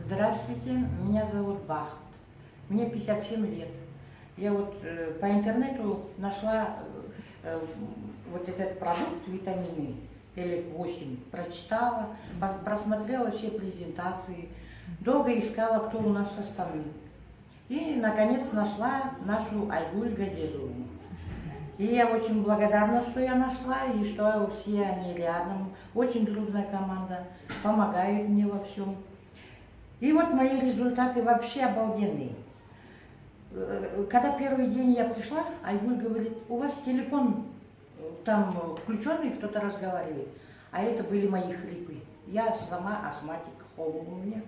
Здравствуйте, меня зовут Бахт, мне 57 лет. Я вот по интернету нашла вот этот продукт витамины L8, прочитала, просмотрела все презентации, долго искала, кто у нас в составе. И наконец нашла нашу Айгуль Газизовну. И я очень благодарна, что я нашла, и что все они рядом. Очень дружная команда, помогают мне во всем. И вот мои результаты вообще обалденные. Когда первый день я пришла, Айгуль говорит, у вас телефон там включенный, кто-то разговаривает. А это были мои хрипы. Я сама астматик, холод у меня.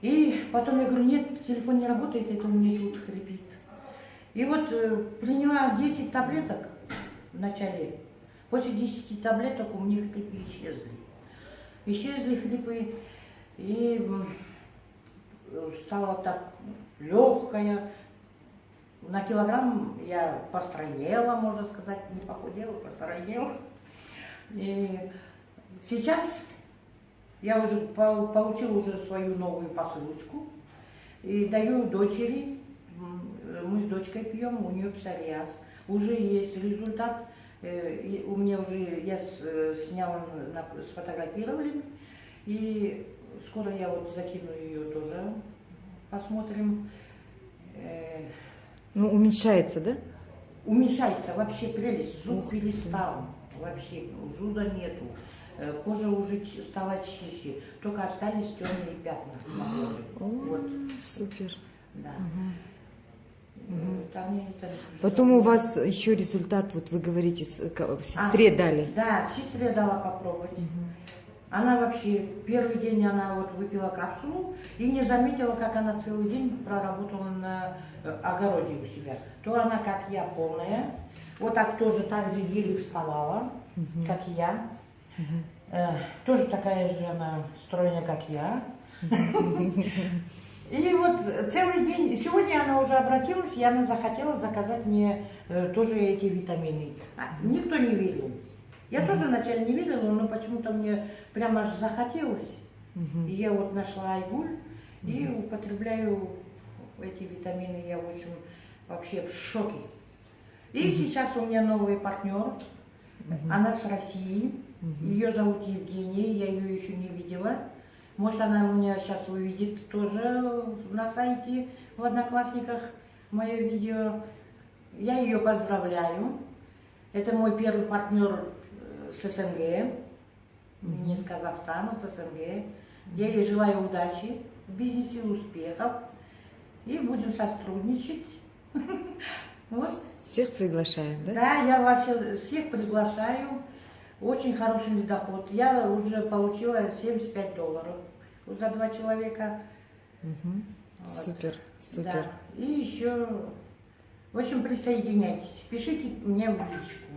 И потом я говорю, нет, телефон не работает, это у меня тут хрипит. И вот приняла 10 таблеток в начале. После 10 таблеток у меня хрипы исчезли. Исчезли хрипы, и стала так легкая. На килограмм я постройнела, можно сказать, не похудела, постройнела. И сейчас я уже получила уже свою новую посылочку и даю дочери. Мы с дочкой пьем, у нее псориаз. Уже есть результат. У меня уже, я сняла, сфотографировали. И скоро я вот закину ее тоже, посмотрим. Ну, уменьшается, да? Уменьшается, вообще прелесть. Зуб перестал, вообще зуда нету. Кожа уже стала чище, только остались темные пятна на коже. Вот. Супер. Да. Потом у вас еще результат, вот вы говорите, сестре дали. Да, сестре дала попробовать. Она вообще, первый день она вот выпила капсулу и не заметила, как она целый день проработала на огороде у себя. То она, как я, полная, вот так тоже так же еле вставала, как и я. Тоже такая же она стройная, как я. И вот целый день, сегодня она уже обратилась, и она захотела заказать мне тоже эти витамины. Никто не верил. Я тоже вначале не верила, но почему-то мне прямо аж захотелось. И я вот нашла Айгуль и употребляю эти витамины. Я, в общем, вообще в шоке. И сейчас у меня новый партнер. Она с России. Ее зовут Евгения, я ее еще не видела. Может, она меня сейчас увидит тоже на сайте, в Одноклассниках, мое видео. Я ее поздравляю. Это мой первый партнер с СНГ, не с Казахстана, с СНГ. Я ей желаю удачи в бизнесе, успехов. И будем сотрудничать. Вот. Всех приглашаем, да? Да, я вообще всех приглашаю. Очень хороший доход. Я уже получила $75 за 2 человека. Вот. Супер, супер. Да. И еще, в общем, присоединяйтесь. Пишите мне в личку.